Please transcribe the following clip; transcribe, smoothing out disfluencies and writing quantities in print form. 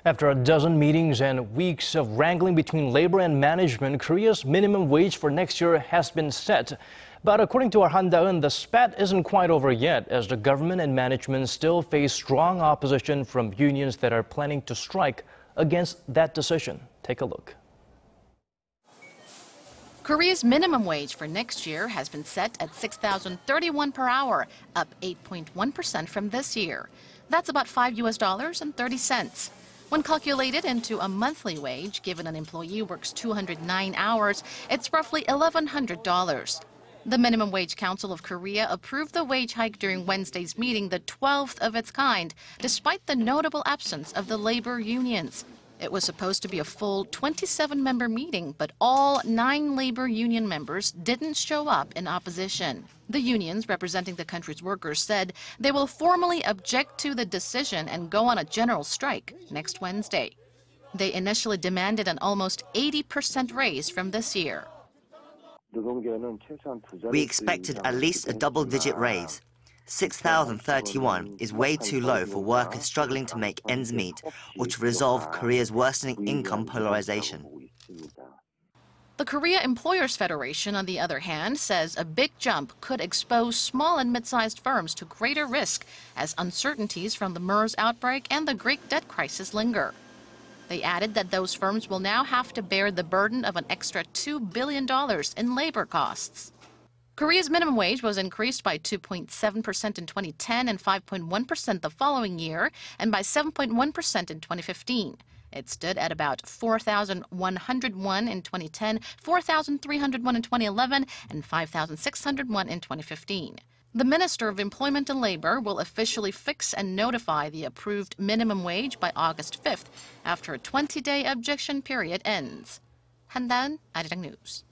After a dozen meetings and weeks of wrangling between labor and management, Korea's minimum wage for next year has been set. But according to our Han Da-eun, the spat isn't quite over yet, as the government and management still face strong opposition from unions that are planning to strike against that decision. Take a look. Korea's minimum wage for next year has been set at 6,031 per hour, up 8.1% from this year. That's about $5.30. When calculated into a monthly wage, given an employee works 209 hours, it's roughly $1,100. The Minimum Wage Council of Korea approved the wage hike during Wednesday's meeting, the 12th of its kind, despite the notable absence of the labor unions. It was supposed to be a full 27-member meeting, but all 9 labor union members didn't show up in opposition. The unions representing the country's workers said they will formally object to the decision and go on a general strike next Wednesday. They initially demanded an almost 80% raise from this year. We expected at least a double-digit raise. 6,031 is way too low for workers struggling to make ends meet or to resolve Korea's worsening income polarization. The Korea Employers Federation, on the other hand, says a big jump could expose small and mid-sized firms to greater risk as uncertainties from the MERS outbreak and the Greek debt crisis linger. They added that those firms will now have to bear the burden of an extra $2 billion in labor costs. Korea's minimum wage was increased by 2.7% in 2010 and 5.1% the following year, and by 7.1% in 2015. It stood at about 4,101 in 2010, 4,301 in 2011, and 5,601 in 2015. The Minister of Employment and Labor will officially fix and notify the approved minimum wage by August 5th, after a 20-day objection period ends. Han Da-eun, Arirang News.